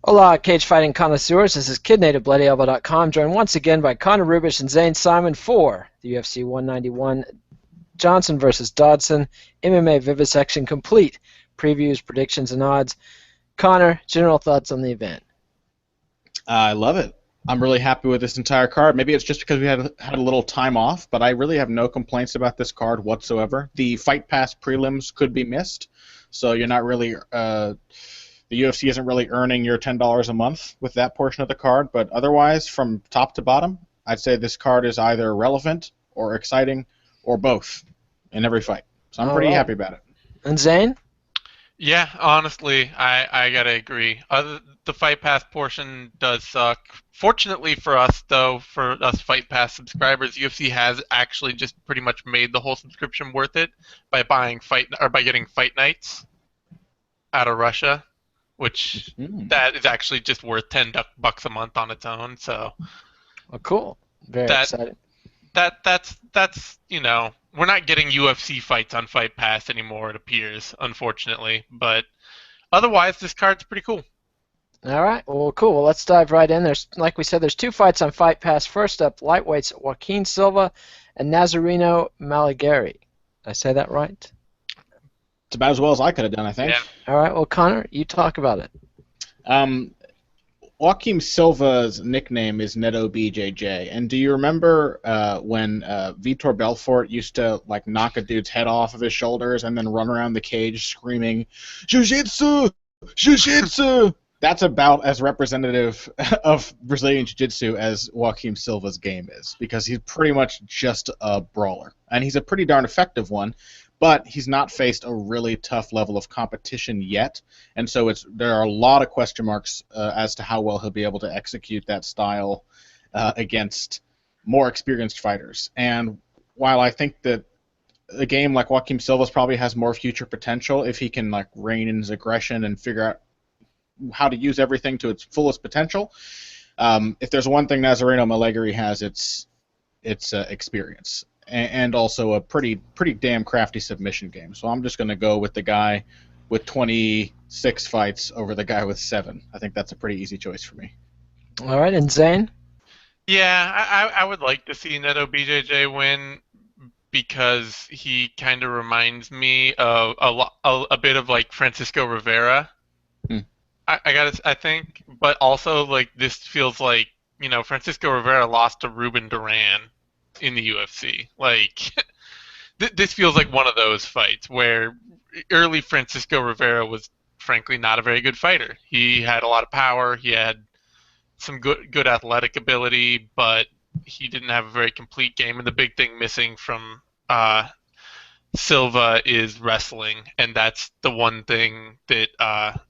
Hola, cage fighting connoisseurs. This is KidNativeBloodyElbow.com, joined once again by Connor Rubish and Zane Simon for the UFC 191 Johnson versus Dodson MMA Vivisection complete. Previews, predictions, and odds. Connor, general thoughts on the event? I love it. I'm really happy with this entire card. Maybe it's just because we had a little time off, but I really have no complaints about this card whatsoever. The Fight Pass prelims could be missed, so you're not really the UFC isn't really earning your $10 a month with that portion of the card. But otherwise, from top to bottom, I'd say this card is either relevant or exciting or both in every fight. So I'm All pretty right. happy about it. And Zane? Yeah, honestly, I gotta agree. The Fight Pass portion does suck. Fortunately for us, though, for us Fight Pass subscribers, UFC has actually just pretty much made the whole subscription worth it by by getting fight nights out of Russia, which that is actually just worth $10 a month on its own. So Oh, cool. Very that exciting. that's we're not getting UFC fights on Fight Pass anymore, it appears, unfortunately. But otherwise, this card's pretty cool. All right. Well, cool. Well, let's dive right in. Like we said, there's two fights on Fight Pass. First up, lightweights Joaquin Silva and Nazareno Melegari. Did I say that right? It's about as well as I could have done, I think. Yeah. All right. Well, Connor, you talk about it. Joaquim Silva's nickname is Neto BJJ, and do you remember when Vitor Belfort used to knock a dude's head off of his shoulders and then run around the cage screaming, "Jiu-Jitsu! Jiu-Jitsu!" That's about as representative of Brazilian Jiu-Jitsu as Joaquim Silva's game is, because he's pretty much just a brawler, and he's a pretty darn effective one. But he's not faced a really tough level of competition yet, and so there are a lot of question marks as to how well he'll be able to execute that style against more experienced fighters. And while I think that a game like Joaquim Silva's probably has more future potential if he can rein in his aggression and figure out how to use everything to its fullest potential, if there's one thing Nazareno Melegari has, it's experience. And also a pretty damn crafty submission game. So I'm just going to go with the guy with 26 fights over the guy with 7. I think that's a pretty easy choice for me. All right. And Zane? Yeah, I would like to see Neto BJJ win because he kind of reminds me of a bit of Francisco Rivera. I think, but also this feels like Francisco Rivera lost to Ruben Duran in the UFC. This feels like one of those fights where early Francisco Rivera was frankly not a very good fighter. He had a lot of power, he had some good athletic ability, but he didn't have a very complete game. And the big thing missing from Silva is wrestling, and that's the one thing that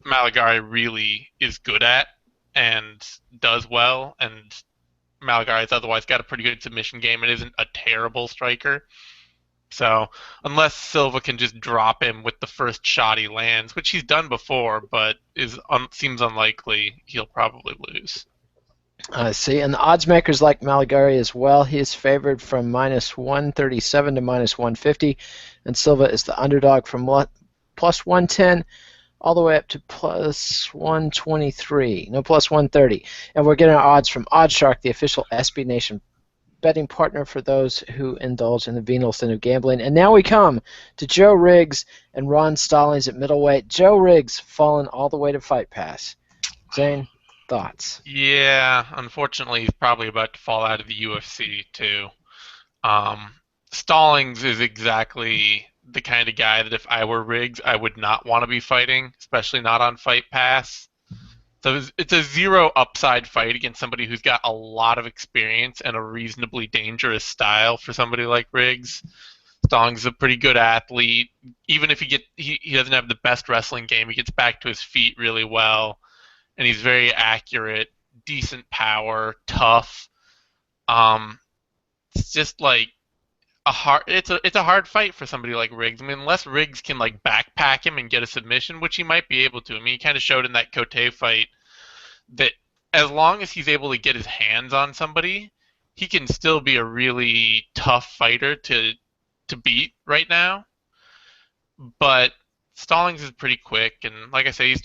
Melegari really is good at and does well. And Melegari's otherwise got a pretty good submission game and isn't a terrible striker. So unless Silva can just drop him with the first shot he lands, which he's done before, but seems unlikely, he'll probably lose. I see. And the odds makers like Melegari as well. He is favored from -137 to -150, and Silva is the underdog from +110 all the way up to +123. No, +130. And we're getting our odds from OddsShark, the official SB Nation betting partner for those who indulge in the venal sin of gambling. And now we come to Joe Riggs and Ron Stallings at middleweight. Joe Riggs fallen all the way to Fight Pass. Zane, thoughts? Yeah, unfortunately, he's probably about to fall out of the UFC too. Stallings is exactly the kind of guy that if I were Riggs, I would not want to be fighting, especially not on Fight Pass. So it's a zero upside fight against somebody who's got a lot of experience and a reasonably dangerous style for somebody like Riggs. Stallings is a pretty good athlete. Even if he doesn't have the best wrestling game, he gets back to his feet really well, and he's very accurate, decent power, tough. It's just it's a hard fight for somebody like Riggs. I mean, unless Riggs can backpack him and get a submission, which he might be able to. I mean, he kind of showed in that Cote fight that as long as he's able to get his hands on somebody, he can still be a really tough fighter to beat right now. But Stallings is pretty quick, and like I say,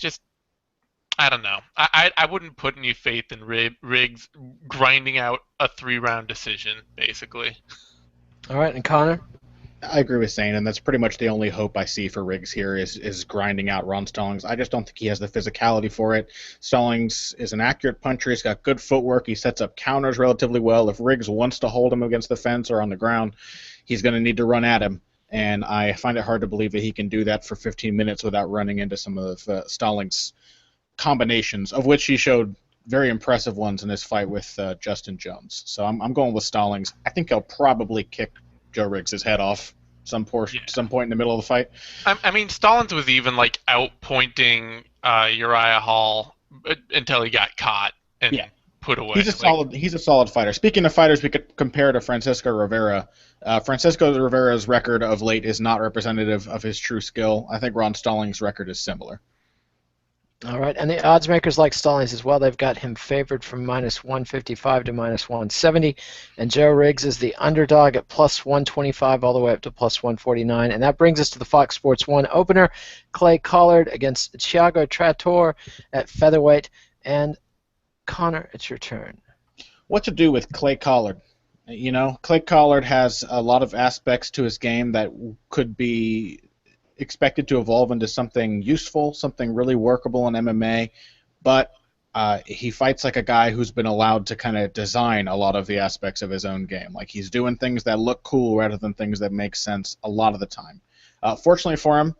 I don't know. I wouldn't put any faith in Riggs grinding out a 3-round decision, basically. All right, and Connor? I agree with Zane, and that's pretty much the only hope I see for Riggs here is grinding out Ron Stallings. I just don't think he has the physicality for it. Stallings is an accurate puncher. He's got good footwork. He sets up counters relatively well. If Riggs wants to hold him against the fence or on the ground, he's going to need to run at him. And I find it hard to believe that he can do that for 15 minutes without running into some of Stallings' combinations, of which he showed very impressive ones in his fight with Justin Jones. So I'm going with Stallings. I think he'll probably kick Joe Riggs' head off some point in the middle of the fight. I mean, Stallings was even like outpointing Uriah Hall until he got caught and put away. He's a solid fighter. Speaking of fighters, we could compare to Francisco Rivera. Francisco Rivera's record of late is not representative of his true skill. I think Ron Stallings' record is similar. All right, and the odds makers like Stallings as well. They've got him favored from -155 to -170, and Joe Riggs is the underdog at +125 all the way up to +149. And that brings us to the Fox Sports 1 opener, Clay Collard against Thiago Trator at featherweight. And Connor, it's your turn. What to do with Clay Collard? You know, Clay Collard has a lot of aspects to his game that could be expected to evolve into something useful, something really workable in MMA, but he fights like a guy who's been allowed to kind of design a lot of the aspects of his own game. Like, he's doing things that look cool rather than things that make sense a lot of the time. Fortunately for him,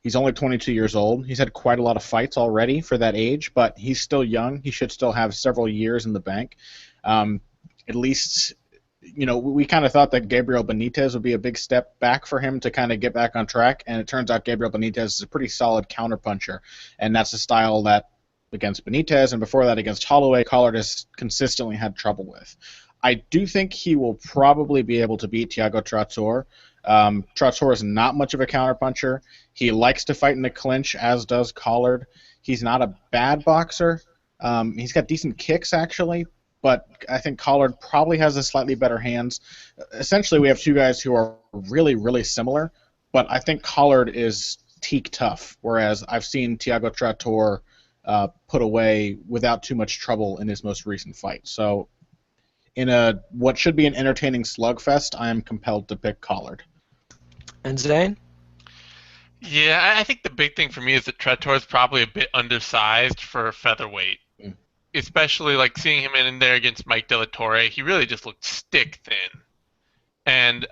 he's only 22 years old. He's had quite a lot of fights already for that age, but he's still young. He should still have several years in the bank. At least, you know, we kind of thought that Gabriel Benitez would be a big step back for him to kind of get back on track, and it turns out Gabriel Benitez is a pretty solid counterpuncher, and that's a style that against Benitez and before that against Holloway, Collard has consistently had trouble with. I do think he will probably be able to beat Thiago Trator. Trator is not much of a counterpuncher. He likes to fight in the clinch, as does Collard. He's not a bad boxer. He's got decent kicks, actually, but I think Collard probably has a slightly better hands. Essentially, we have two guys who are really, really similar, but I think Collard is teak tough, whereas I've seen Thiago Trator put away without too much trouble in his most recent fight. So in what should be an entertaining slugfest, I am compelled to pick Collard. And Zane? Yeah, I think the big thing for me is that Trator is probably a bit undersized for featherweight. Especially like seeing him in there against Mike De La Torre, he really just looked stick thin. And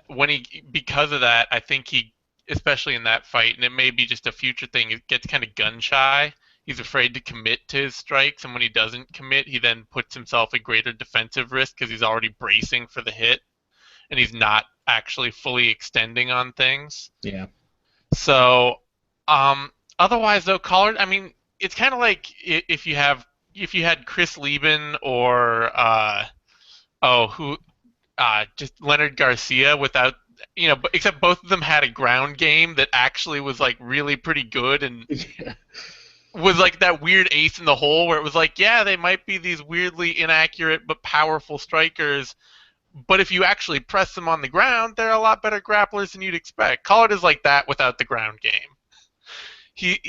because of that, I think he, especially in that fight, and it may be just a future thing, he gets kind of gun shy. He's afraid to commit to his strikes, and when he doesn't commit, he then puts himself at greater defensive risk because he's already bracing for the hit, and he's not actually fully extending on things. Yeah. So, otherwise though, Collard, I mean, it's kind of like if you had Chris Lieben or just Leonard Garcia without, you know, except both of them had a ground game that actually was like really pretty good and was like that weird ace in the hole where it was like, yeah, they might be these weirdly inaccurate but powerful strikers, but if you actually press them on the ground, they're a lot better grapplers than you'd expect. Collard is like that without the ground game. He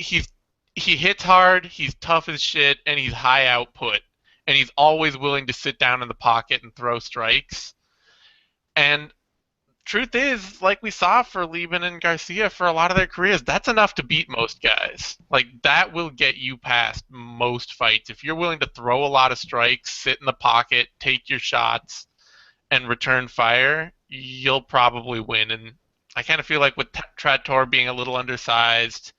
hits hard, he's tough as shit, and he's high output. And he's always willing to sit down in the pocket and throw strikes. And truth is, like we saw for Lieben and Garcia for a lot of their careers, that's enough to beat most guys. Like, that will get you past most fights. If you're willing to throw a lot of strikes, sit in the pocket, take your shots, and return fire, you'll probably win. And I kind of feel like with Trator being a little undersized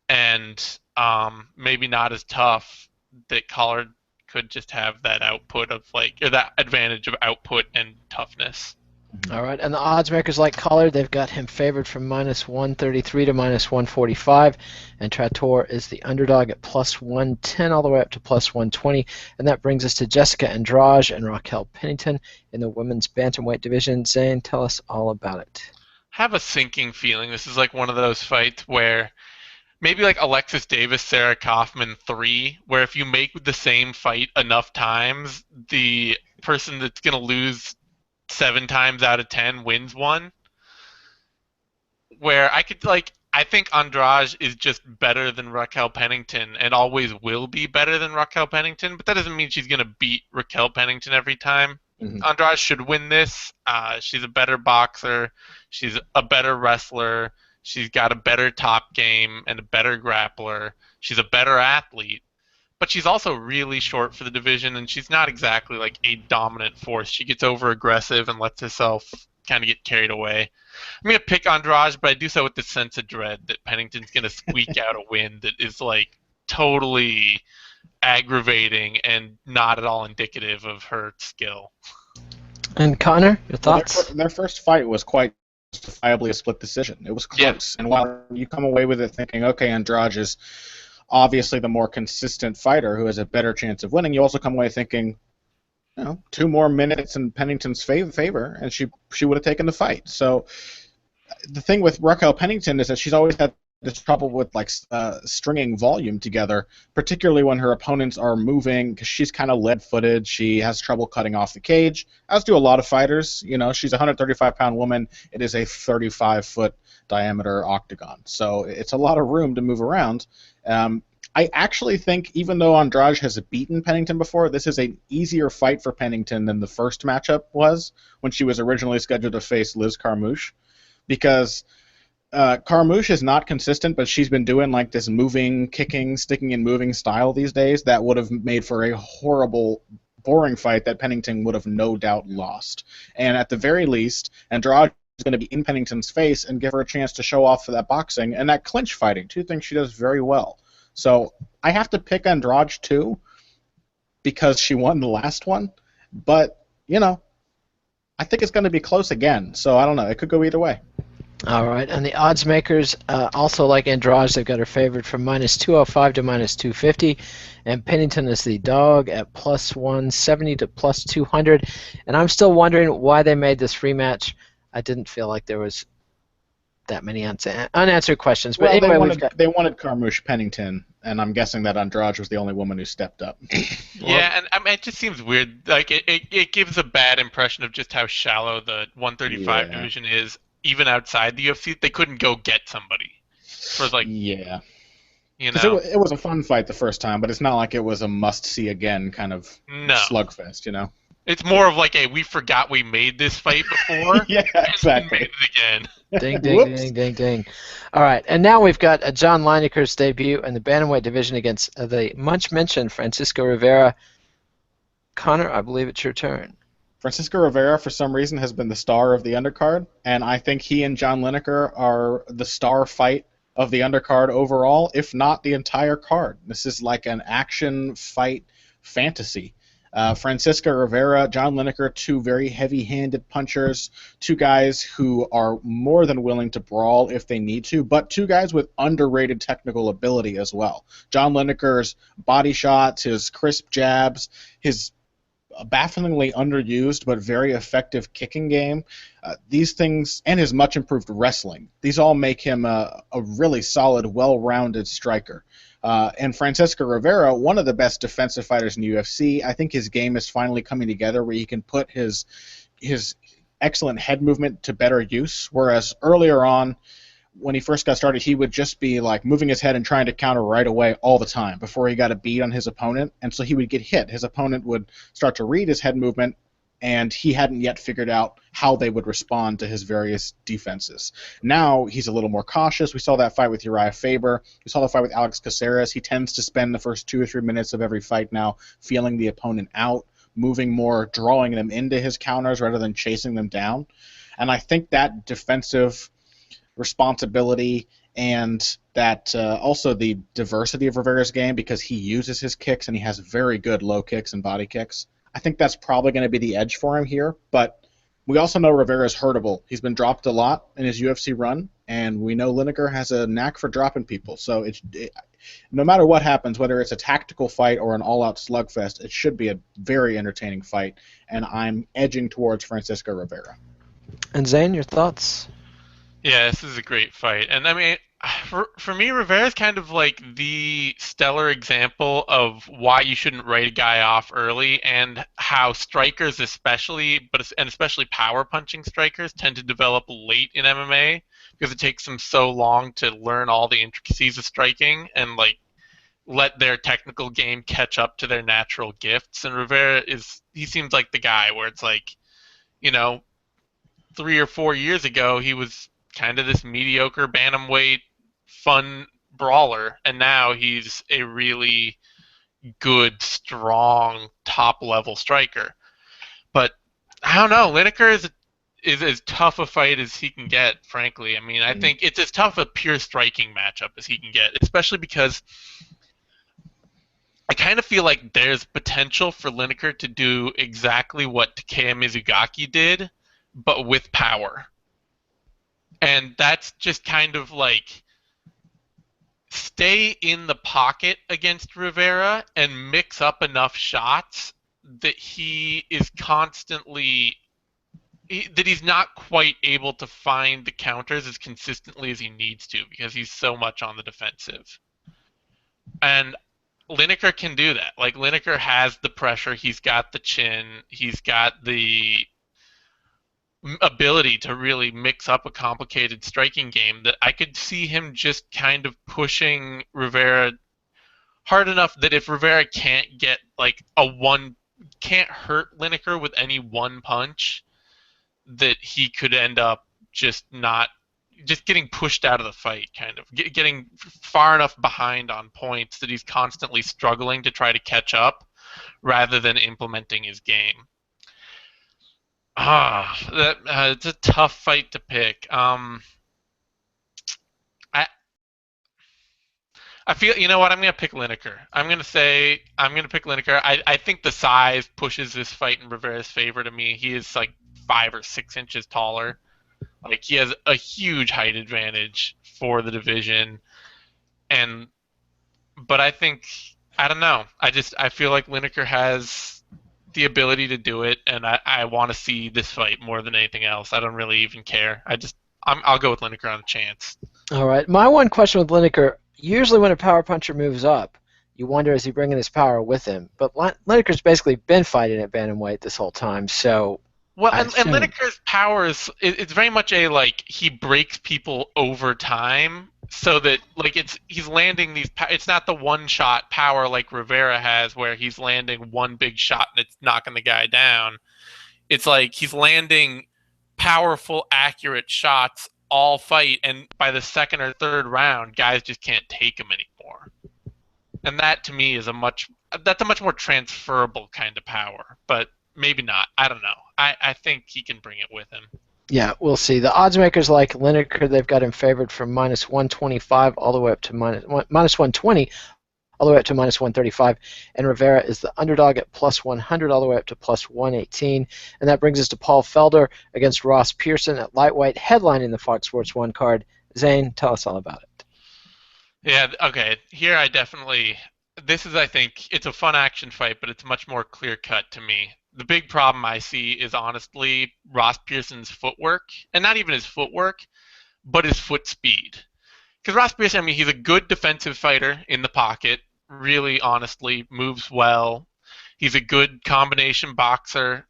and maybe not as tough, that Collard could just have that output of or that advantage of output and toughness. All right, and the odds makers like Collard, they've got him favored from -133 to -145, and Trator is the underdog at +110 all the way up to +120, and that brings us to Jessica Andrade and Raquel Pennington in the women's bantamweight division. Zane, tell us all about it. I have a sinking feeling this is like one of those fights where maybe like Alexis Davis, Sarah Kaufman 3, where if you make the same fight enough times, the person that's going to lose 7 times out of 10 wins one. Where I could I think Andrade is just better than Raquel Pennington and always will be better than Raquel Pennington, but that doesn't mean she's going to beat Raquel Pennington every time. Mhm. Andrade should win this. She's a better boxer. She's a better wrestler. She's got a better top game and a better grappler. She's a better athlete. But she's also really short for the division, and she's not exactly like a dominant force. She gets over aggressive and lets herself kind of get carried away. I'm going to pick Andrade, but I do so with the sense of dread that Pennington's going to squeak out a win that is like totally aggravating and not at all indicative of her skill. And Connor, your Well, thoughts? their first fight was quite justifiably a split decision. It was close. And while you come away with it thinking, okay, Andrade is obviously the more consistent fighter who has a better chance of winning, you also come away thinking, 2 more minutes in Pennington's favor, and she would have taken the fight. So the thing with Raquel Pennington is that she's always had this trouble with stringing volume together, particularly when her opponents are moving, because she's kind of lead-footed. She has trouble cutting off the cage, as do a lot of fighters. She's a 135-pound woman. It is a 35-foot diameter octagon, so it's a lot of room to move around. I actually think, even though Andrade has beaten Pennington before, this is an easier fight for Pennington than the first matchup was when she was originally scheduled to face Liz Carmouche, because Carmouche is not consistent, but she's been doing like this moving, kicking, sticking and moving style these days that would have made for a horrible, boring fight that Pennington would have no doubt lost. And at the very least, Andrade is going to be in Pennington's face and give her a chance to show off for that boxing and that clinch fighting, 2 things she does very well. So I have to pick Andrade too because she won the last one, but I think it's going to be close again. So I don't know. It could go either way. All right, and the odds makers also like Andrade. They've got her favored from -205 to -250, and Pennington is the dog at +170 to +200. And I'm still wondering why they made this rematch. I didn't feel like there was that many unanswered questions. But well, anyway, they wanted Carmouche Pennington, and I'm guessing that Andrade was the only woman who stepped up. Yeah, and I mean, it just seems weird. Like it gives a bad impression of just how shallow the 135 division is, even outside the UFC. They couldn't go get somebody for Yeah. It was a fun fight the first time, but it's not like it was a must-see again kind of slugfest, It's more of like a we forgot we made this fight before. Yeah, exactly. We made it again. Ding, ding, ding, ding, ding. All right, and now we've got John Lineker's debut in the bantamweight division against the much-mentioned Francisco Rivera. Connor, I believe it's your turn. Francisco Rivera, for some reason, has been the star of the undercard, and I think he and John Lineker are the star fight of the undercard overall, if not the entire card. This is like an action fight fantasy. Francisco Rivera, John Lineker, 2 very heavy-handed punchers, 2 guys who are more than willing to brawl if they need to, but 2 guys with underrated technical ability as well. John Lineker's body shots, his crisp jabs, his bafflingly underused but very effective kicking game, these things, and his much improved wrestling, these all make him a really solid, well-rounded striker. And Francisco Rivera, one of the best defensive fighters in the UFC, I think his game is finally coming together where he can put his excellent head movement to better use, whereas earlier on, when he first got started, he would just be like moving his head and trying to counter right away all the time before he got a beat on his opponent, and so he would get hit. His opponent would start to read his head movement, and he hadn't yet figured out how they would respond to his various defenses. Now he's a little more cautious. We saw that fight with Uriah Faber. We saw the fight with Alex Caceres. He tends to spend the first 2 or 3 minutes of every fight now feeling the opponent out, moving more, drawing them into his counters rather than chasing them down. And I think that defensive responsibility and that also the diversity of Rivera's game, because he uses his kicks and he has very good low kicks and body kicks, I think that's probably going to be the edge for him here. But we also know Rivera's hurtable. He's been dropped a lot in his UFC run, and we know Lineker has a knack for dropping people. So no matter what happens, whether it's a tactical fight or an all-out slugfest, it should be a very entertaining fight, and I'm edging towards Francisco Rivera. And Zane, your thoughts? Yeah, this is a great fight. And I mean, for me, Rivera's kind of like the stellar example of why you shouldn't write a guy off early, and how strikers especially, and especially power punching strikers, tend to develop late in MMA, because it takes them so long to learn all the intricacies of striking and like let their technical game catch up to their natural gifts. And Rivera he seems like the guy where it's like, 3 or 4 years ago he was kind of this mediocre bantamweight fun brawler, and now he's a really good, strong, top-level striker. But I don't know. Lineker is as tough a fight as he can get, frankly. I mean, I think it's as tough a pure striking matchup as he can get, especially because I kind of feel like there's potential for Lineker to do exactly what Takeya Mizugaki did, but with power. And that's just kind of like stay in the pocket against Rivera and mix up enough shots that he is constantly that he's not quite able to find the counters as consistently as he needs to because he's so much on the defensive. And Lineker can do that. Like, Lineker has the pressure, he's got the chin, he's got the ability to really mix up a complicated striking game that I could see him just kind of pushing Rivera hard enough that if Rivera can't get like can't hurt Lineker with any one punch, that he could end up just getting pushed out of the fight, kind of getting far enough behind on points that he's constantly struggling to try to catch up rather than implementing his game. It's a tough fight to pick. I feel, you know what, I'm going to pick Lineker. I'm going to pick Lineker. I think the size pushes this fight in Rivera's favor to me. He is like 5 or 6 inches taller. Like, he has a huge height advantage for the division. But I don't know. I feel like Lineker has the ability to do it, and I want to see this fight more than anything else. I don't really even care. I'll go with Lineker on a chance. All right. My one question with Lineker, usually when a power puncher moves up, you wonder, is he bringing his power with him? But Lineker's basically been fighting at bantamweight this whole time, so... Well, and Lineker's power it's very much he breaks people over time, so that he's landing these. It's not the one shot power like Rivera has, where he's landing one big shot and it's knocking the guy down. It's like he's landing powerful, accurate shots all fight, and by the second or third round, guys just can't take him anymore. And that to me is a much more transferable kind of power, but. Maybe not. I don't know. I think he can bring it with him. Yeah, we'll see. The odds makers like Lineker, they've got him favored from minus 125 all the way up to minus 120, all the way up to minus 135. And Rivera is the underdog at plus 100 all the way up to plus 118. And that brings us to Paul Felder against Ross Pearson at lightweight, headlining the Fox Sports 1 card. Zane, tell us all about it. Yeah, okay. Here this is, I think, it's a fun action fight, but it's much more clear-cut to me. The big problem I see is honestly Ross Pearson's footwork, and not even his footwork, but his foot speed. Because Ross Pearson, he's a good defensive fighter in the pocket, really honestly moves well. He's a good combination boxer.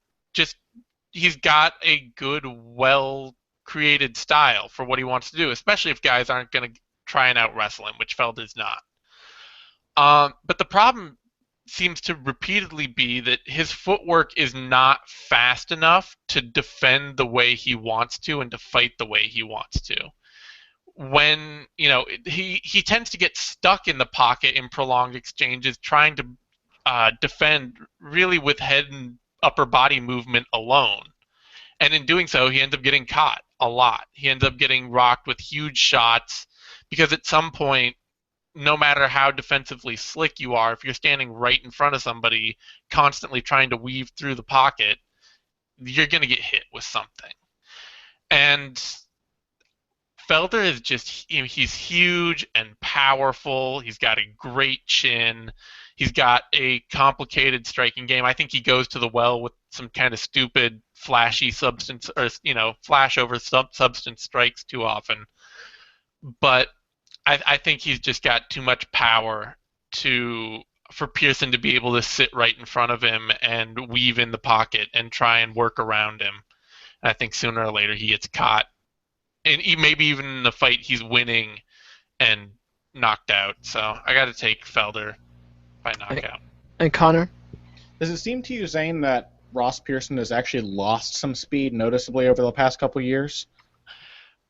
He's got a good, well-created style for what he wants to do, especially if guys aren't going to try and out-wrestle him, which Felder's not. But the problem seems to repeatedly be that his footwork is not fast enough to defend the way he wants to and to fight the way he wants to. When, he tends to get stuck in the pocket in prolonged exchanges trying to defend really with head and upper body movement alone. And in doing so, he ends up getting caught a lot. He ends up getting rocked with huge shots because at some point, no matter how defensively slick you are, if you're standing right in front of somebody constantly trying to weave through the pocket, you're going to get hit with something. And Felder is he's huge and powerful. He's got a great chin. He's got a complicated striking game. I think he goes to the well with some kind of stupid, flashy substance, or, flash over substance strikes too often. But I think he's just got too much power for Pearson to be able to sit right in front of him and weave in the pocket and try and work around him. And I think sooner or later he gets caught. and maybe even in the fight he's winning and knocked out. So I got to take Felder by knockout. And Connor? Does it seem to you, Zane, that Ross Pearson has actually lost some speed noticeably over the past couple years?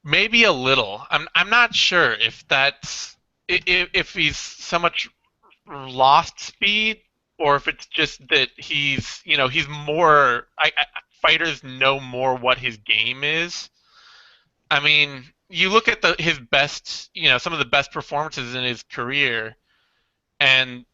Maybe a little. I'm not sure if that's if he's so much lost speed or if it's just that he's more. Fighters know more what his game is. I mean, you look at his best, some of the best performances in his career, and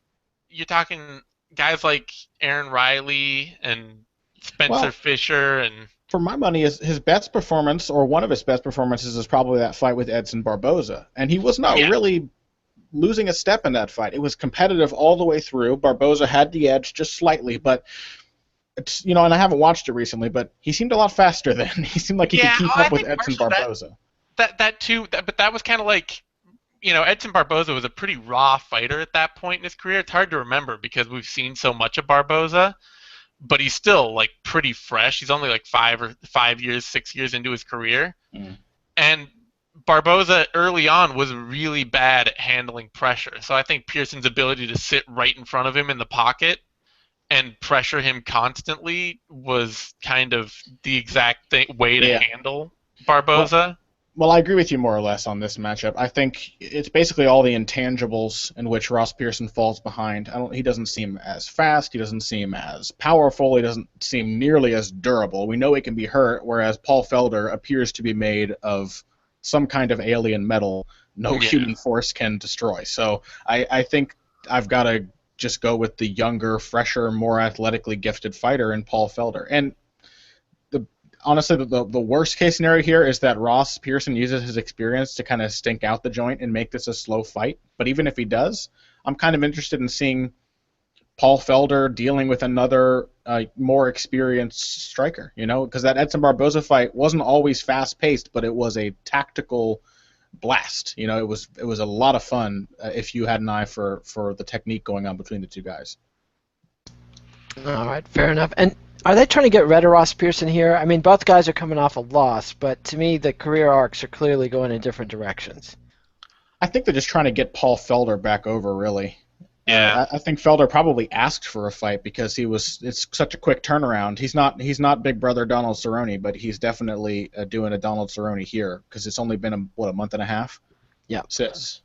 you're talking guys like Aaron Riley and Spencer Fisher and. For my money, his best performance, or one of his best performances, is probably that fight with Edson Barboza. And he was not really losing a step in that fight. It was competitive all the way through. Barboza had the edge just slightly, but and I haven't watched it recently, but he seemed a lot faster then. He seemed like he could keep up with Edson Barboza. That too, but that was kind of like, Edson Barboza was a pretty raw fighter at that point in his career. It's hard to remember because we've seen so much of Barboza. But he's still like pretty fresh. He's only like 6 years into his career. And Barboza early on was really bad at handling pressure. So I think Pearson's ability to sit right in front of him in the pocket and pressure him constantly was kind of the exact way to handle Barboza. Well, I agree with you more or less on this matchup. I think it's basically all the intangibles in which Ross Pearson falls behind. He doesn't seem as fast. He doesn't seem as powerful. He doesn't seem nearly as durable. We know he can be hurt, whereas Paul Felder appears to be made of some kind of alien metal no human force can destroy. So I think I've got to just go with the younger, fresher, more athletically gifted fighter in Paul Felder. And honestly, the worst case scenario here is that Ross Pearson uses his experience to kind of stink out the joint and make this a slow fight. But even if he does, I'm kind of interested in seeing Paul Felder dealing with another more experienced striker, because that Edson Barboza fight wasn't always fast-paced, but it was a tactical blast. It was a lot of fun if you had an eye for the technique going on between the two guys. All right, fair enough. And are they trying to get rid of Ross Pearson here? I mean, both guys are coming off a loss, but to me, the career arcs are clearly going in different directions. I think they're just trying to get Paul Felder back over, really. Yeah. I think Felder probably asked for a fight because it's such a quick turnaround. He's not Big Brother Donald Cerrone, but he's definitely doing a Donald Cerrone here because it's only been a month and a half? Yeah. Since.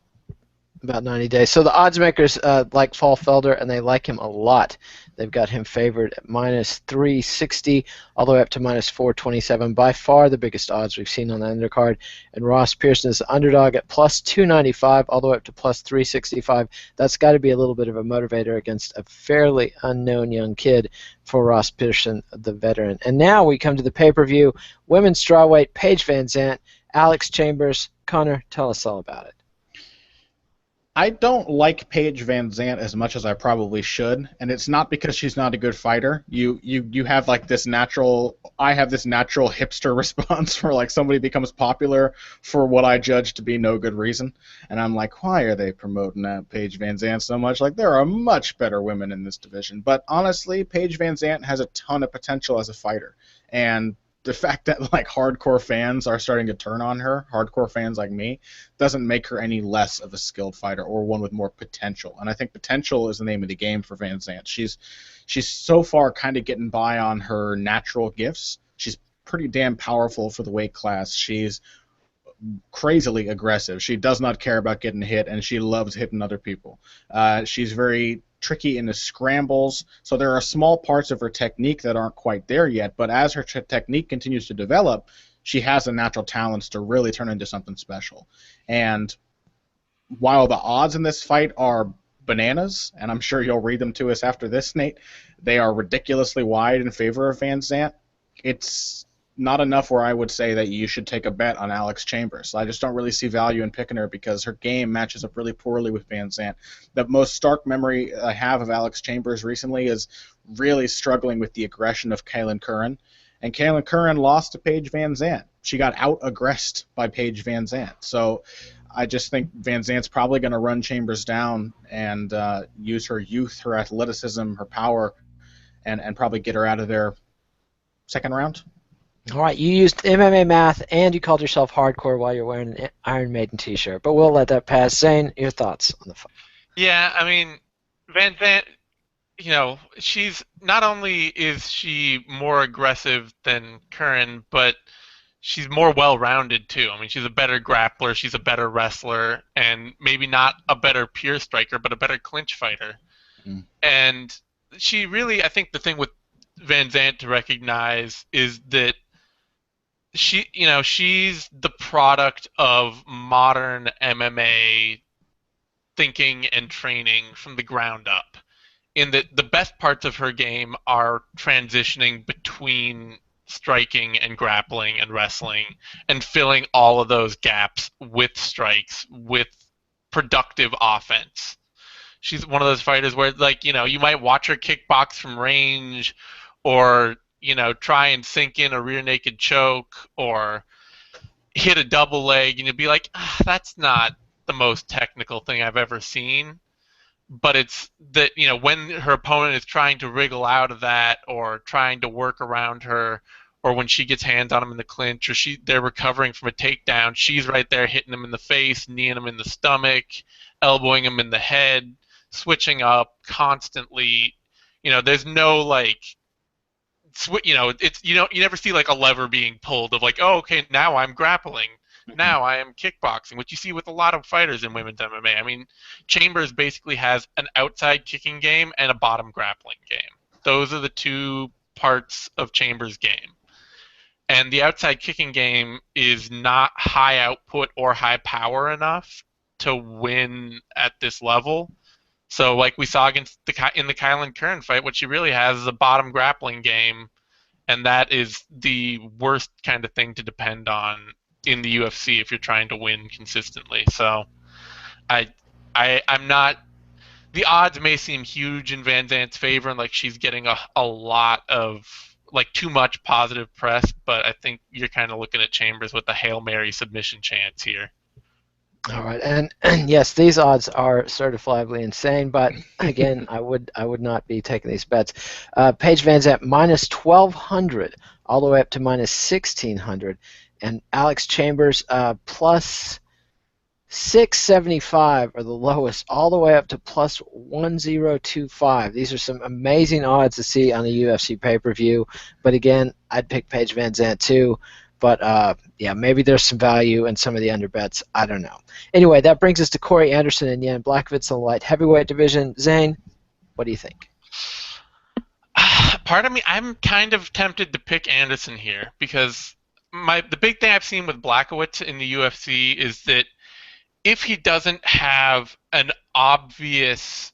About 90 days. So the odds makers like Paul Felder, and they like him a lot. They've got him favored at minus 360 all the way up to minus 427. By far the biggest odds we've seen on the undercard. And Ross Pearson is the underdog at plus 295 all the way up to plus 365. That's got to be a little bit of a motivator against a fairly unknown young kid for Ross Pearson, the veteran. And now we come to the pay-per-view. Women's strawweight, Paige VanZant, Alex Chambers. Connor, tell us all about it. I don't like Paige VanZant as much as I probably should, and it's not because she's not a good fighter. You have like this natural hipster response where like somebody becomes popular for what I judge to be no good reason, and I'm like, why are they promoting Paige VanZant so much? Like there are much better women in this division, but honestly, Paige VanZant has a ton of potential as a fighter, and the fact that like hardcore fans are starting to turn on her, hardcore fans like me, doesn't make her any less of a skilled fighter or one with more potential. And I think potential is the name of the game for VanZant. She's so far kind of getting by on her natural gifts. She's pretty damn powerful for the weight class. She's crazily aggressive. She does not care about getting hit, and she loves hitting other people. She's very tricky in the scrambles, so there are small parts of her technique that aren't quite there yet, but as her technique continues to develop, she has the natural talents to really turn into something special. And while the odds in this fight are bananas, and I'm sure you'll read them to us after this, Nate, they are ridiculously wide in favor of VanZant. It's not enough where I would say that you should take a bet on Alex Chambers. I just don't really see value in picking her because her game matches up really poorly with VanZant. The most stark memory I have of Alex Chambers recently is really struggling with the aggression of Kaylin Curran. And Kaylin Curran lost to Paige VanZant. She got out-aggressed by Paige VanZant. So I just think VanZant's probably going to run Chambers down and use her youth, her athleticism, her power, and probably get her out of there second round. All right, you used MMA math and you called yourself hardcore while you're wearing an Iron Maiden t-shirt, but we'll let that pass. Zane, your thoughts on the fight? Yeah, I mean, Vanzant, she's not only is she more aggressive than Curran, but she's more well-rounded too. I mean, she's a better grappler, she's a better wrestler, and maybe not a better pure striker, but a better clinch fighter. Mm. And she really, I think the thing with Vanzant to recognize is that she's the product of modern MMA thinking and training from the ground up. In that the best parts of her game are transitioning between striking and grappling and wrestling and filling all of those gaps with strikes, with productive offense. She's one of those fighters where, like, you might watch her kickbox from range or, try and sink in a rear naked choke or hit a double leg and you'd be like, that's not the most technical thing I've ever seen. But it's that, when her opponent is trying to wriggle out of that or trying to work around her, or when she gets hands on him in the clinch, or they're recovering from a takedown, she's right there hitting him in the face, kneeing him in the stomach, elbowing him in the head, switching up constantly. There's no like it's you never see like a lever being pulled of like, oh, okay, now I'm grappling, now I am kickboxing, which you see with a lot of fighters in women's MMA. I mean, Chambers basically has an outside kicking game and a bottom grappling game. Those are the two parts of Chambers' game. And the outside kicking game is not high output or high power enough to win at this level. So, like we saw in the Kylan Curran fight, what she really has is a bottom grappling game, and that is the worst kind of thing to depend on in the UFC if you're trying to win consistently. So, I'm not. The odds may seem huge in Vanzant's favor, and like she's getting a lot of like too much positive press, but I think you're kind of looking at Chambers with the Hail Mary submission chance here. All right, and yes, these odds are certifiably insane, but again, I would not be taking these bets. Paige VanZant minus 1,200 all the way up to minus 1,600, and Alex Chambers plus 675 are the lowest, all the way up to plus 1,025. These are some amazing odds to see on a UFC pay-per-view, but again, I'd pick Paige VanZant too. But, yeah, maybe there's some value in some of the underbets. I don't know. Anyway, that brings us to Corey Anderson and Jan Blachowicz in the light heavyweight division. Zane, what do you think? Part of me, I'm kind of tempted to pick Anderson here because the big thing I've seen with Blachowicz in the UFC is that if he doesn't have an obvious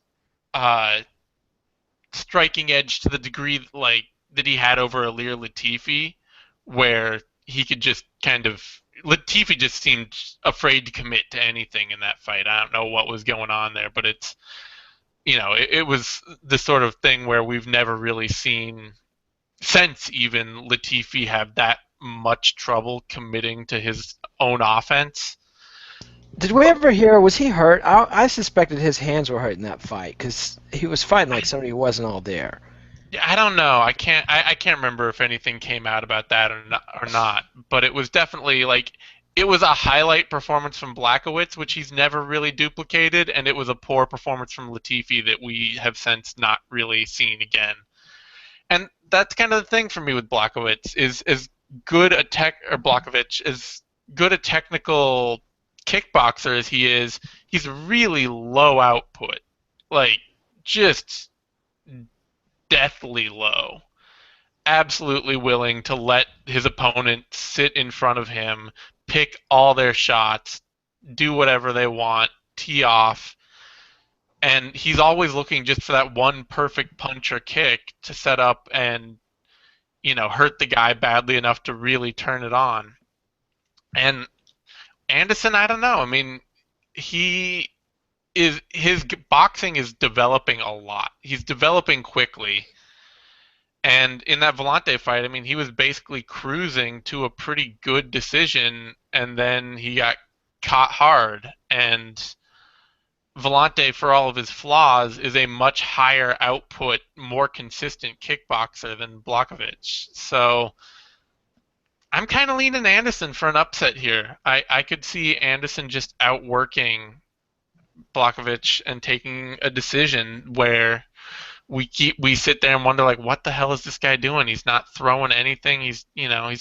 striking edge to the degree like that he had over Ilir Latifi, where he could just Latifi just seemed afraid to commit to anything in that fight. I don't know what was going on there, but it's, it was the sort of thing where we've never really seen since even Latifi have that much trouble committing to his own offense. Did we ever hear, was he hurt? I suspected his hands were hurt in that fight because he was fighting like somebody who wasn't all there. Yeah, I don't know. I can't remember if anything came out about that or not. But it was definitely like it was a highlight performance from Blachowicz, which he's never really duplicated, and it was a poor performance from Latifi that we have since not really seen again. And that's kind of the thing for me with Blachowicz is as good a Blachowicz as good a technical kickboxer as he is, he's really low output, like just deathly low. Absolutely willing to let his opponent sit in front of him, pick all their shots, do whatever they want, tee off, and he's always looking just for that one perfect punch or kick to set up and hurt the guy badly enough to really turn it on. And Anderson, I don't know. I mean, his boxing is developing a lot. He's developing quickly. And in that Vellante fight, I mean, he was basically cruising to a pretty good decision, and then he got caught hard. And Vellante, for all of his flaws, is a much higher output, more consistent kickboxer than Blachowicz. So I'm kind of leaning Anderson for an upset here. I could see Anderson just outworking Blachowicz and taking a decision where we sit there and wonder like, what the hell is this guy doing? He's not throwing anything. He's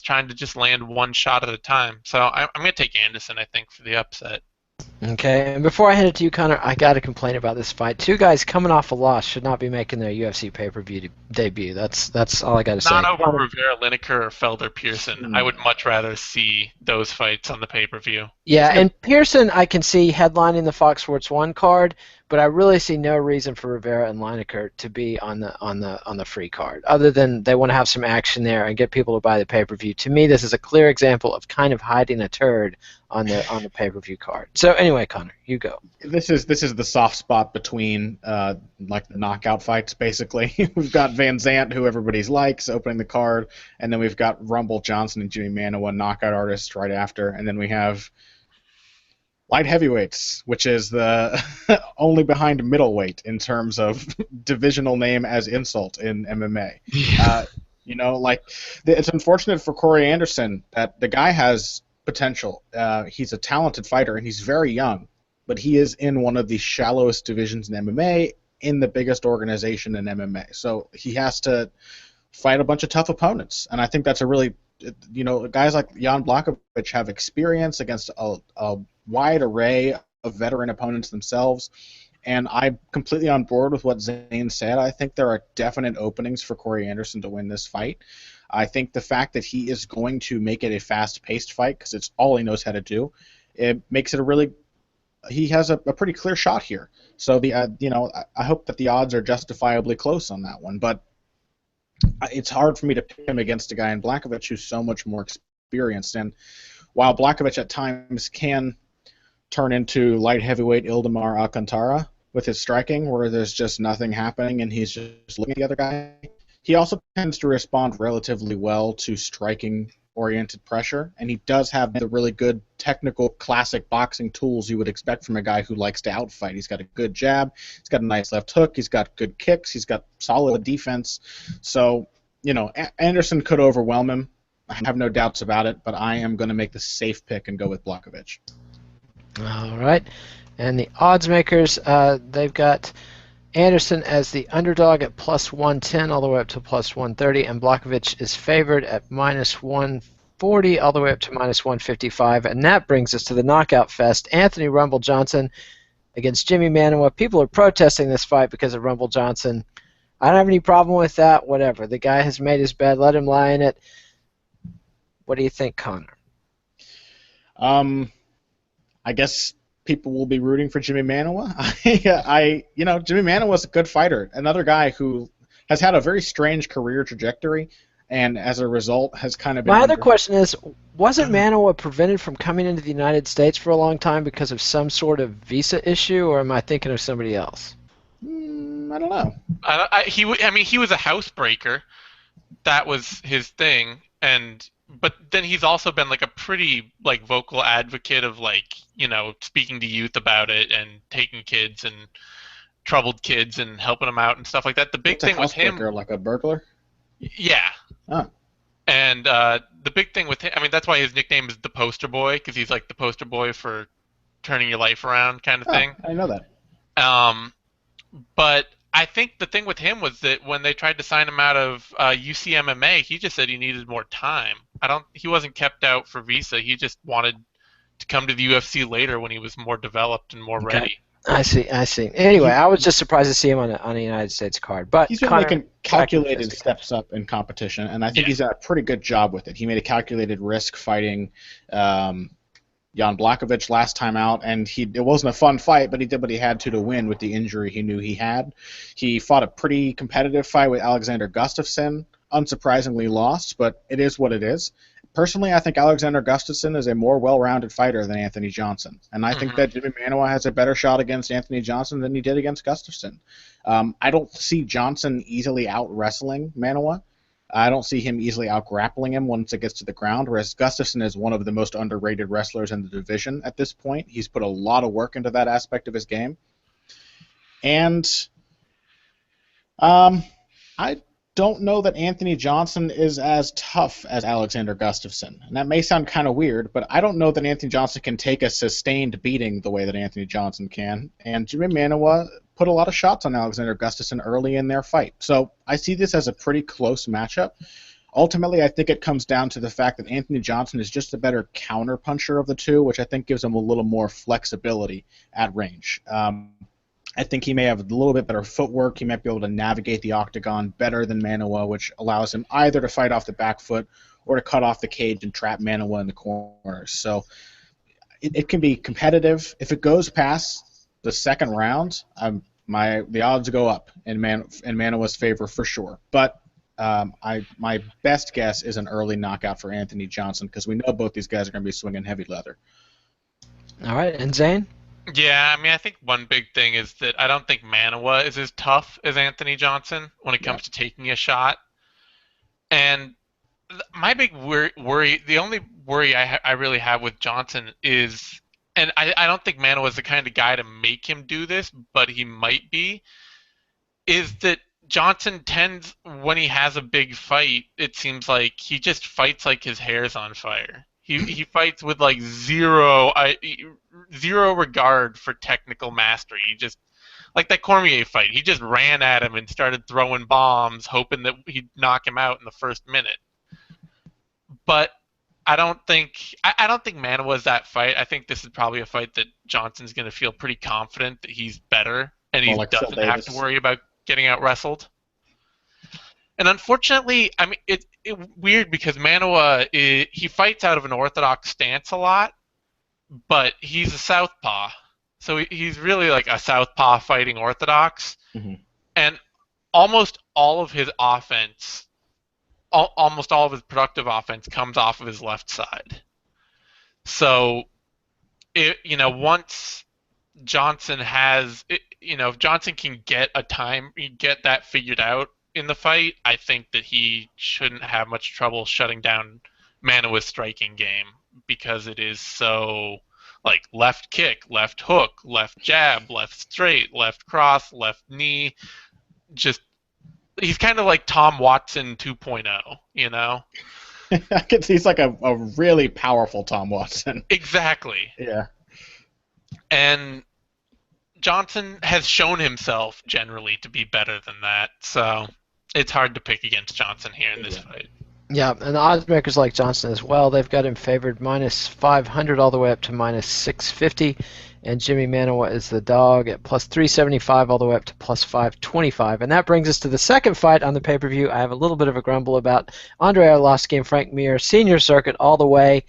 trying to just land one shot at a time. So I'm gonna take Anderson, I think, for the upset. Okay, and before I hand it to you, Connor, I got to complain about this fight. Two guys coming off a loss should not be making their UFC pay-per-view debut. That's all I got to say. Not over Rivera, Lineker, or Felder, Pearson. I would much rather see those fights on the pay-per-view. Yeah, and Pearson I can see headlining the Fox Sports 1 card, but I really see no reason for Rivera and Lineker to be on the free card, other than they want to have some action there and get people to buy the pay-per-view. To me, this is a clear example of kind of hiding a turd on the pay-per-view card. So anyway, Connor, you go. This is the soft spot between like the knockout fights, basically. We've got Vanzant, who everybody likes, opening the card, and then we've got Rumble Johnson and Jimmy Manuwa, knockout artists, right after, and then we have light heavyweights, which is the only behind middleweight in terms of divisional name as insult in MMA. It's unfortunate for Corey Anderson that the guy has potential. He's a talented fighter, and he's very young, but he is in one of the shallowest divisions in MMA, in the biggest organization in MMA. So he has to fight a bunch of tough opponents, and I think that's a really, guys like Jan Blachowicz have experience against a wide array of veteran opponents themselves, and I'm completely on board with what Zane said. I think there are definite openings for Corey Anderson to win this fight. I think the fact that he is going to make it a fast-paced fight, because it's all he knows how to do, it makes it he has a pretty clear shot here. So I hope that the odds are justifiably close on that one, but it's hard for me to pick him against a guy in Blachowicz who's so much more experienced. And while Blachowicz at times can turn into light heavyweight Ildemar Alcantara with his striking, where there's just nothing happening and he's just looking at the other guy, he also tends to respond relatively well to striking-oriented pressure, and he does have the really good technical classic boxing tools you would expect from a guy who likes to outfight. He's got a good jab, he's got a nice left hook, he's got good kicks, he's got solid defense. So, Anderson could overwhelm him. I have no doubts about it, but I am going to make the safe pick and go with Blachowicz. All right. And the odds makers, they've got Anderson as the underdog at plus 110 all the way up to plus 130, and Blachowicz is favored at minus 140 all the way up to minus 155. And that brings us to the knockout fest. Anthony Rumble Johnson against Jimmy Manuwa. People are protesting this fight because of Rumble Johnson. I don't have any problem with that. Whatever. The guy has made his bed. Let him lie in it. What do you think, Connor? I guess people will be rooting for Jimmy Manuwa. Jimmy Manuwa's a good fighter. Another guy who has had a very strange career trajectory, and as a result has kind of been... My other question is, wasn't Manuwa prevented from coming into the United States for a long time because of some sort of visa issue, or am I thinking of somebody else? I don't know. He was a housebreaker. That was his thing, but then he's also been like a pretty vocal advocate of speaking to youth about it and taking kids and troubled kids and helping them out and stuff like that. The big thing with him, like a burglar. Yeah. Oh. And the big thing with him, that's why his nickname is the poster boy, because he's like the poster boy for turning your life around kind of thing. I know that. But I think the thing with him was that when they tried to sign him out of UC MMA, he just said he needed more time. He wasn't kept out for visa. He just wanted to come to the UFC later when he was more developed and more ready. I see. Anyway, I was just surprised to see him on a United States card. But he's been making calculated steps up in competition, and I think he's done a pretty good job with it. He made a calculated risk fighting Jan Blachowicz last time out, and it wasn't a fun fight, but he did what he had to win with the injury he knew he had. He fought a pretty competitive fight with Alexander Gustafsson, unsurprisingly lost, but it is what it is. Personally, I think Alexander Gustafsson is a more well-rounded fighter than Anthony Johnson, and I think that Jimmy Manuwa has a better shot against Anthony Johnson than he did against Gustafsson. I don't see Johnson easily out-wrestling Manuwa. I don't see him easily out-grappling him once it gets to the ground, whereas Gustafsson is one of the most underrated wrestlers in the division at this point. He's put a lot of work into that aspect of his game. And I don't know that Anthony Johnson is as tough as Alexander Gustafsson. And that may sound kind of weird, but I don't know that Anthony Johnson can take a sustained beating the way that Anthony Johnson can. And Jimmy Manuwa put a lot of shots on Alexander Gustafsson early in their fight. So I see this as a pretty close matchup. Ultimately, I think it comes down to the fact that Anthony Johnson is just a better counterpuncher of the two, which I think gives him a little more flexibility at range. I think he may have a little bit better footwork. He might be able to navigate the octagon better than Manuwa, which allows him either to fight off the back foot or to cut off the cage and trap Manuwa in the corners. So it can be competitive. If it goes past the second round, the odds go up in Manuwa's favor for sure. But my best guess is an early knockout for Anthony Johnson because we know both these guys are going to be swinging heavy leather. All right, and Zane? Yeah, I mean, I think one big thing is that I don't think Manuwa is as tough as Anthony Johnson when it comes to taking a shot. And my big worry, the only worry I really have with Johnson is, and I don't think Manuwa is the kind of guy to make him do this, but he might be, is that Johnson tends, when he has a big fight, it seems like he just fights like his hair's on fire. He fights with like zero regard for technical mastery. He just, like that Cormier fight, he just ran at him and started throwing bombs, hoping that he'd knock him out in the first minute. But I don't think Manuwa's that fight. I think this is probably a fight that Johnson's going to feel pretty confident that he's better and he doesn't have to worry about getting out wrestled. And unfortunately, I mean, it's weird because Manuwa, he fights out of an orthodox stance a lot, but he's a southpaw. So he's really like a southpaw fighting orthodox. Mm-hmm. And almost all of his offense, almost all of his productive offense comes off of his left side. So, once Johnson if Johnson can get that figured out in the fight, I think that he shouldn't have much trouble shutting down Manuwa's striking game because it is so like left kick, left hook, left jab, left straight, left cross, left knee. Just he's kind of like Tom Watson 2.0, you know? He's like a really powerful Tom Watson. Exactly. Yeah. And Johnson has shown himself generally to be better than that, so it's hard to pick against Johnson here in this fight. Yeah, and the odds makers like Johnson as well. They've got him favored -500 all the way up to -650, and Jimmy Manuwa is the dog at +375 all the way up to +525. And that brings us to the second fight on the pay-per-view. I have a little bit of a grumble about Andrade Arlovski and Frank Mir, senior circuit all the way.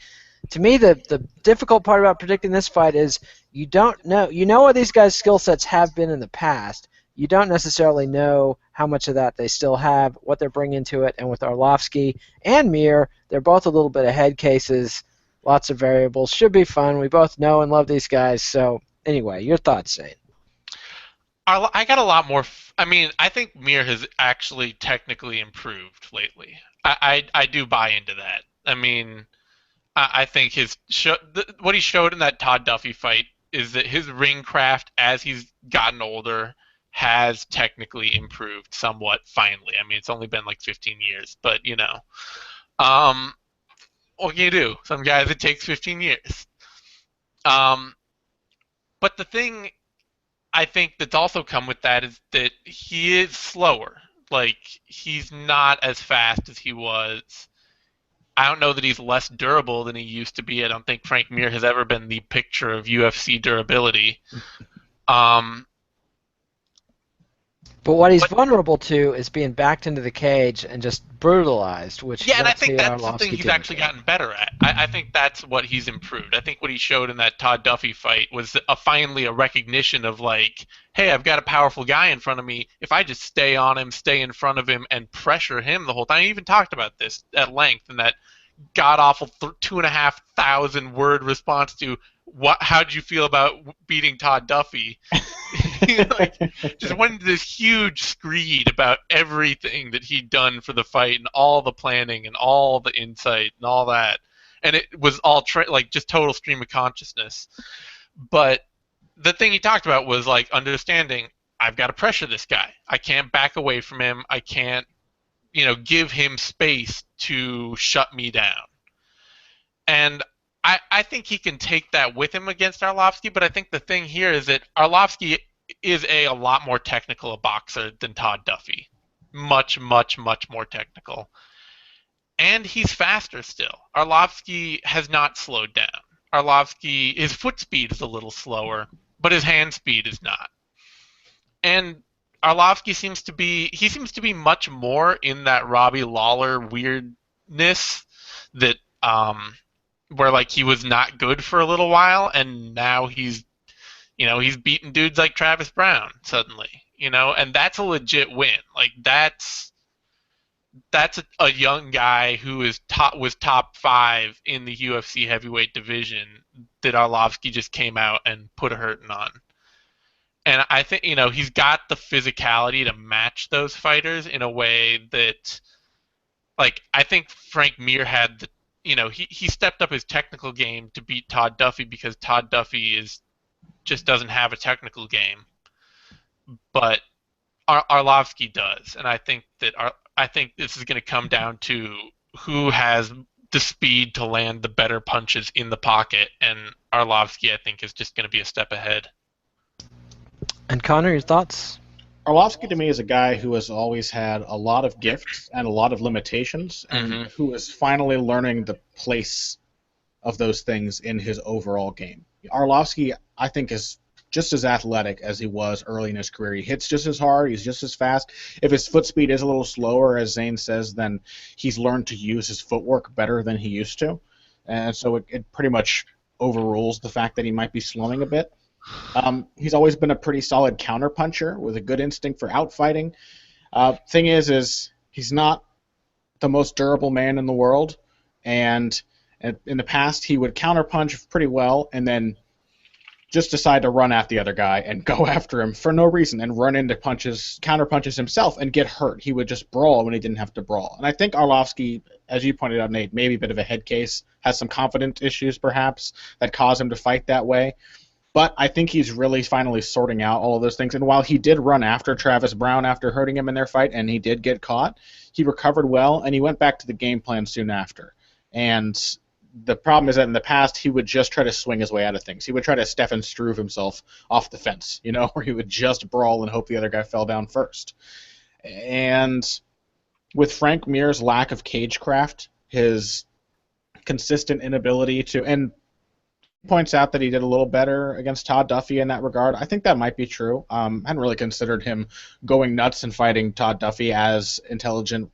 To me, the difficult part about predicting this fight is you don't know. You know what these guys' skill sets have been in the past. You don't necessarily know how much of that they still have, what they're bringing to it. And with Arlovski and Mir, they're both a little bit of head cases, lots of variables. Should be fun. We both know and love these guys. So anyway, your thoughts, Zane? I got a lot more. I think Mir has actually technically improved lately. I do buy into that. I think what he showed in that Todd Duffy fight is that his ring craft, as he's gotten older, has technically improved somewhat finally. It's only been like 15 years, but, what can you do? Some guys, it takes 15 years. But the thing I think that's also come with that is that he is slower. Like, he's not as fast as he was. I don't know that he's less durable than he used to be. I don't think Frank Mir has ever been the picture of UFC durability. But what he's vulnerable to is being backed into the cage and just brutalized, which and I think that's something he's actually gotten better at. I think that's what he's improved. I think what he showed in that Todd Duffy fight was finally a recognition of like, hey, I've got a powerful guy in front of me. If I just stay on him, stay in front of him, and pressure him the whole time. I even talked about this at length in that god-awful 2,500 word response to how did you feel about beating Todd Duffy? Just went into this huge screed about everything that he'd done for the fight and all the planning and all the insight and all that. And it was all just total stream of consciousness. But the thing he talked about was like understanding, I've got to pressure this guy. I can't back away from him. I can't give him space to shut me down. And I think he can take that with him against Arlovski, but I think the thing here is that Arlovski is a lot more technical a boxer than Todd Duffy. Much, much, much more technical. And he's faster still. Arlovski has not slowed down. Arlovski, his foot speed is a little slower, but his hand speed is not. And Arlovski seems to be much more in that Robbie Lawler weirdness that where like he was not good for a little while, and now he's beating dudes like Travis Brown suddenly, and that's a legit win. Like that's a young guy who was top 5 in the UFC heavyweight division that Arlovski just came out and put a hurting on. And I think he's got the physicality to match those fighters in a way that, like, I think Frank Mir had the he stepped up his technical game to beat Todd Duffy because Todd Duffy just doesn't have a technical game, but Arlovski does, and I think this is going to come down to who has the speed to land the better punches in the pocket, and Arlovski I think is just going to be a step ahead. And Connor, your thoughts? Arlovski to me is a guy who has always had a lot of gifts and a lot of limitations, and who is finally learning the place of those things in his overall game. Arlovski, I think, is just as athletic as he was early in his career. He hits just as hard, he's just as fast. If his foot speed is a little slower, as Zane says, then he's learned to use his footwork better than he used to. And so it pretty much overrules the fact that he might be slowing a bit. He's always been a pretty solid counterpuncher with a good instinct for outfighting. Thing is he's not the most durable man in the world, and in the past he would counterpunch pretty well and then just decide to run at the other guy and go after him for no reason and run into counterpunches himself and get hurt. He would just brawl when he didn't have to brawl. And I think Arlovski, as you pointed out, Nate, maybe a bit of a head case, has some confidence issues perhaps that cause him to fight that way. But I think he's really finally sorting out all of those things. And while he did run after Travis Brown after hurting him in their fight, and he did get caught, he recovered well, and he went back to the game plan soon after. And the problem is that in the past, he would just try to swing his way out of things. He would try to Stefan Struve himself off the fence, where he would just brawl and hope the other guy fell down first. And with Frank Mir's lack of cagecraft, his consistent inability to... and points out that he did a little better against Todd Duffy in that regard. I think that might be true. I hadn't really considered him going nuts and fighting Todd Duffy as intelligent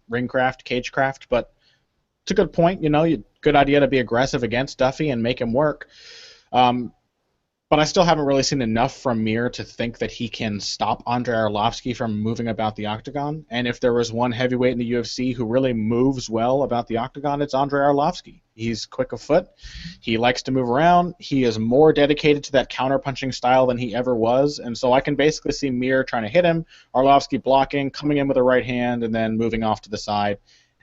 cagecraft, but it's a good point. Good idea to be aggressive against Duffy and make him work. But I still haven't really seen enough from Mir to think that he can stop Andrei Arlovski from moving about the octagon. And if there was one heavyweight in the UFC who really moves well about the octagon, it's Andrei Arlovski. He's quick of foot. He likes to move around. He is more dedicated to that counterpunching style than he ever was. And so I can basically see Mir trying to hit him, Arlovski blocking, coming in with a right hand, and then moving off to the side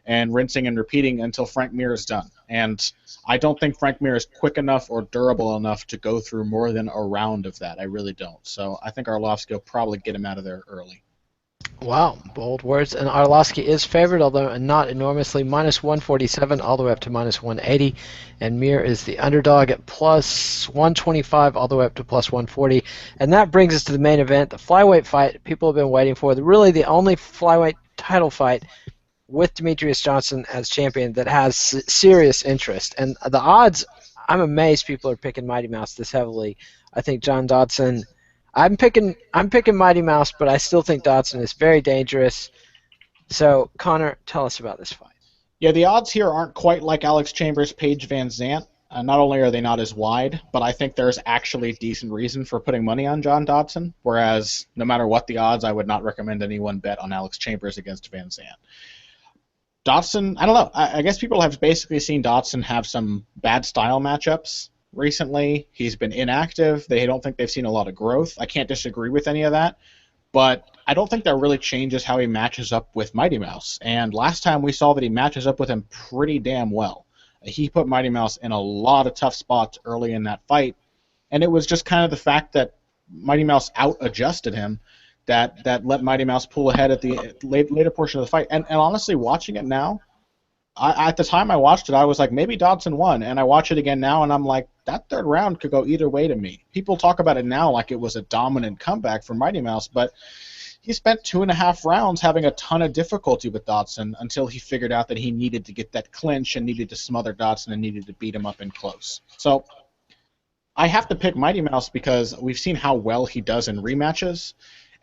and rinsing and repeating until Frank Mir is done. And I don't think Frank Mir is quick enough or durable enough to go through more than a round of that. I really don't. So I think Arlovski will probably get him out of there early. Wow, bold words. And Arlovski is favored, although not enormously, minus 147 all the way up to minus 180. And Mir is the underdog at plus 125 all the way up to plus 140. And that brings us to the main event, the flyweight fight people have been waiting for. Really the only flyweight title fight with Demetrius Johnson as champion that has serious interest. And the odds, I'm amazed people are picking Mighty Mouse this heavily. I think John Dodson, I'm picking Mighty Mouse, but I still think Dodson is very dangerous. So, Connor, tell us about this fight. Yeah, the odds here aren't quite like Alex Chambers, Paige Vanzant. Not only are they not as wide, but I think there's actually decent reason for putting money on John Dodson, whereas no matter what the odds, I would not recommend anyone bet on Alex Chambers against Vanzant. Dodson, I don't know. I guess people have basically seen Dodson have some bad style matchups recently. He's been inactive. They don't think they've seen a lot of growth. I can't disagree with any of that, but I don't think that really changes how he matches up with Mighty Mouse. And last time we saw that he matches up with him pretty damn well. He put Mighty Mouse in a lot of tough spots early in that fight, and it was just kind of the fact that Mighty Mouse out-adjusted him that let Mighty Mouse pull ahead at the later portion of the fight. And honestly, watching it now, at the time I watched it, I was like, maybe Dodson won. And I watch it again now, and I'm like, that third round could go either way to me. People talk about it now like it was a dominant comeback for Mighty Mouse, but he spent 2.5 rounds having a ton of difficulty with Dodson until he figured out that he needed to get that clinch and needed to smother Dodson and needed to beat him up in close. So I have to pick Mighty Mouse because we've seen how well he does in rematches,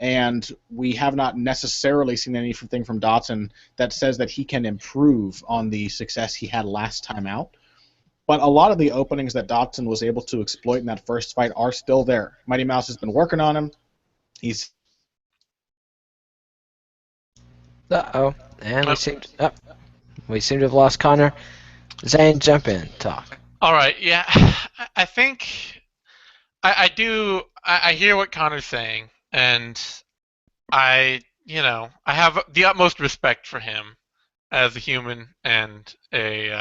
and we have not necessarily seen anything from Dodson that says that he can improve on the success he had last time out. But a lot of the openings that Dodson was able to exploit in that first fight are still there. Mighty Mouse has been working on him. He's and we seem to have lost Connor. Zane, jump in, talk. All right, yeah, I think I do. I hear what Connor's saying, and I have the utmost respect for him as a human and a.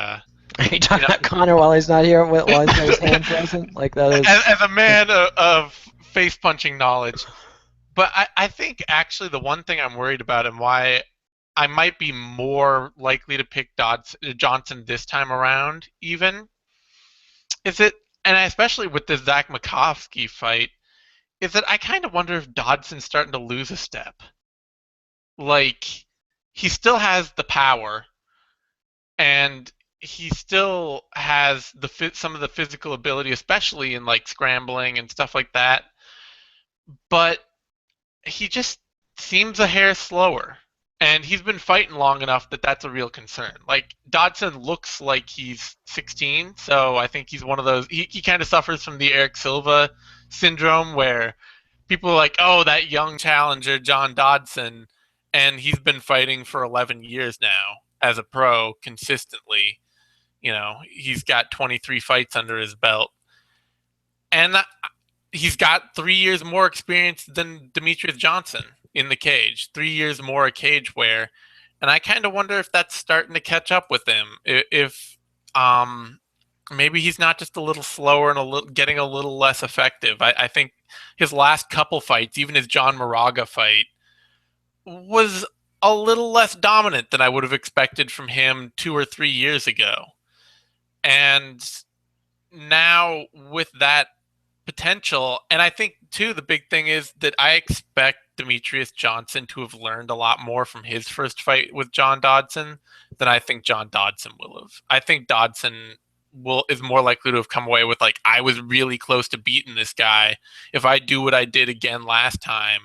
Are you talking about Connor while he's not here, while he's got his hand present? Like that is... as a man of face-punching knowledge. But I think actually the one thing I'm worried about and why I might be more likely to pick Johnson this time around even is it, and especially with the Zach Makovsky fight, is that I kind of wonder if Dodson's starting to lose a step. Like, he still has the power, and he still has some of the physical ability, especially in like scrambling and stuff like that. But he just seems a hair slower, and he's been fighting long enough that that's a real concern. Like, Dodson looks like he's 16, so I think he's one of those. He kind of suffers from the Eric Silva syndrome, where people are like, oh, that young challenger, John Dodson, and he's been fighting for 11 years now as a pro consistently. He's got 23 fights under his belt, and he's got 3 years more experience than Demetrius Johnson in the cage. 3 years more a cage wear, and I kind of wonder if that's starting to catch up with him. If maybe he's not just a little slower and getting a little less effective. I think his last couple fights, even his John Moraga fight, was a little less dominant than I would have expected from him 2 or 3 years ago. And now with that potential, and I think too the big thing is that I expect Demetrius Johnson to have learned a lot more from his first fight with John Dodson than I think John Dodson will have. I think Dodson is more likely to have come away with like, I was really close to beating this guy. If I do what I did again last time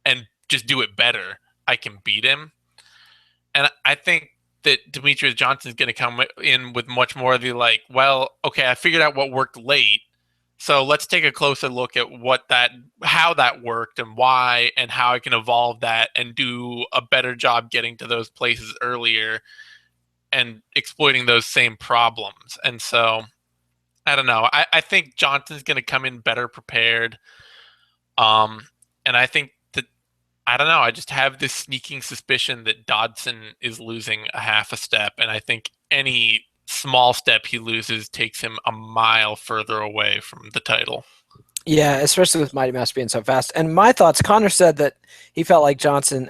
and just do it better, I can beat him. And I think that Demetrius Johnson is going to come in with much more of the like, well, okay, I figured out what worked late, so let's take a closer look at how that worked and why, and how I can evolve that and do a better job getting to those places earlier and exploiting those same problems. And so, I don't know. I think Johnson's going to come in better prepared. And I think that, I don't know, I just have this sneaking suspicion that Dodson is losing a half a step, and I think any small step he loses takes him a mile further away from the title. Yeah, especially with Mighty Mouse being so fast. And my thoughts, Connor said that he felt like Johnson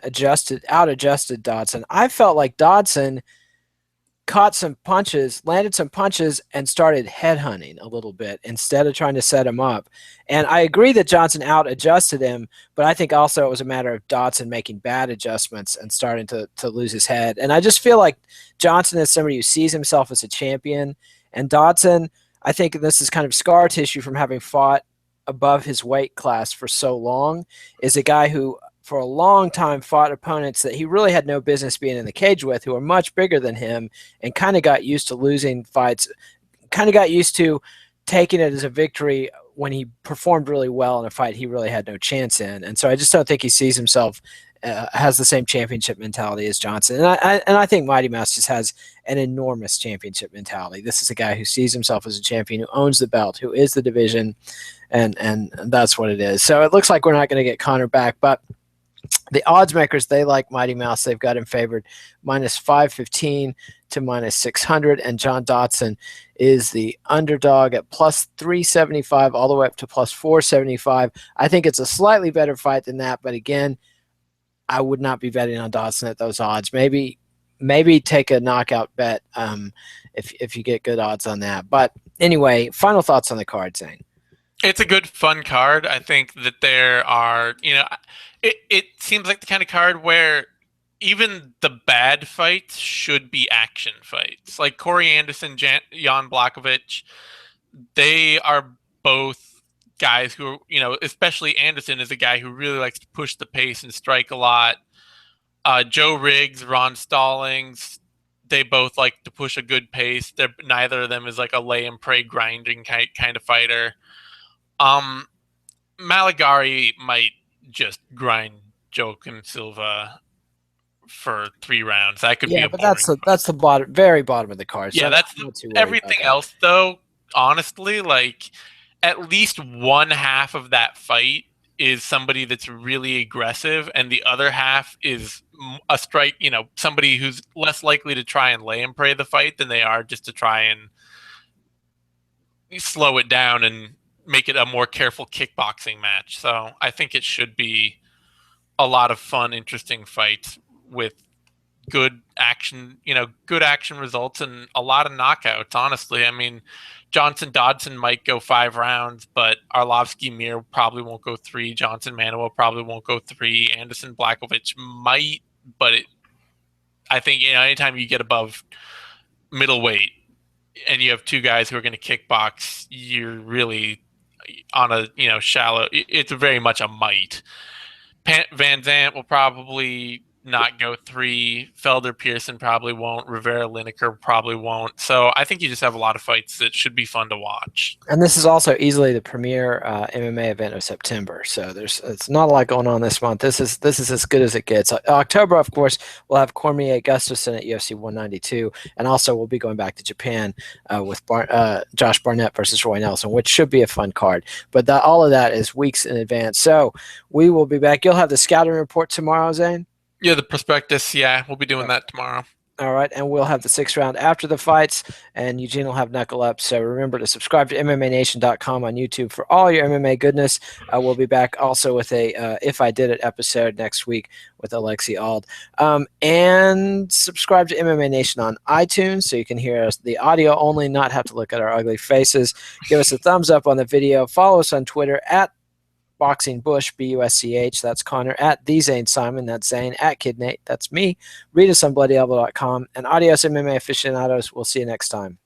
out-adjusted Dodson. I felt like Dodson caught some punches, landed some punches, and started headhunting a little bit instead of trying to set him up. And I agree that Johnson out-adjusted him, but I think also it was a matter of Dodson making bad adjustments and starting to lose his head. And I just feel like Johnson is somebody who sees himself as a champion, and Dodson, I think this is kind of scar tissue from having fought above his weight class for so long, is a guy who for a long time fought opponents that he really had no business being in the cage with, who are much bigger than him, and kind of got used to losing fights, kind of got used to taking it as a victory when he performed really well in a fight he really had no chance in. And so I just don't think he sees himself has the same championship mentality as Johnson. And I think Mighty Mouse just has an enormous championship mentality. This is a guy who sees himself as a champion, who owns the belt, who is the division, and that's what it is. So it looks like we're not going to get Connor back, but The odds makers, they like Mighty Mouse. They've got him favored -515 to -600, and John Dodson is the underdog at +375 all the way up to +475. I think it's a slightly better fight than that, but again, I would not be betting on Dodson at those odds. Maybe take a knockout bet if you get good odds on that. But anyway, final thoughts on the card, Zane. It's a good, fun card. I think that there are, it seems like the kind of card where even the bad fights should be action fights. Like Corey Anderson, Jan Blachowicz, they are both guys who, especially Anderson is a guy who really likes to push the pace and strike a lot. Joe Riggs, Ron Stallings, they both like to push a good pace. Neither of them is like a lay and pray grinding kind of fighter. Melegari might just grind Joaquim Silva for 3 rounds. That could be a but that's the bottom, very bottom of the card. Yeah, So that's everything else though. Honestly, like at least one half of that fight is somebody that's really aggressive, and the other half is a strike. Somebody who's less likely to try and lay and pray the fight than they are just to try and slow it down and make it a more careful kickboxing match. So I think it should be a lot of fun, interesting fights with good action, good action results and a lot of knockouts. Honestly, I mean, Johnson Dodson might go 5 rounds, but Arlovski Mir probably won't go 3. Johnson Manuwa probably won't go 3. Anderson Blachowicz might, but I think anytime you get above middleweight and you have 2 guys who are going to kickbox, you're really on a shallow. It's very much a might. Vanzant will probably not go 3. Felder, Pearson probably won't. Rivera, Lineker probably won't. So I think you just have a lot of fights that should be fun to watch. And this is also easily the premier MMA event of September. So it's not a lot going on this month. This is as good as it gets. October, of course, we'll have Cormier Gustafsson at UFC 192, and also we'll be going back to Japan with Josh Barnett versus Roy Nelson, which should be a fun card. But all of that is weeks in advance. So we will be back. You'll have the scouting report tomorrow, Zane? Yeah, the prospectus. Yeah, we'll be doing that tomorrow. All right, and we'll have the 6th round after the fights, and Eugene will have Knuckle Up. So remember to subscribe to MMANation.com on YouTube for all your MMA goodness. We'll be back also with a If I Did It episode next week with Alexi Ald. And subscribe to MMA Nation on iTunes so you can hear us the audio only, not have to look at our ugly faces. Give us a thumbs up on the video. Follow us on Twitter at Boxing Bush, BUSCH, that's Connor, at the Zane Simon, that's Zane, at Kid Nate, that's me. Read us on BloodyElbow.com, and adios MMA aficionados. We'll see you next time.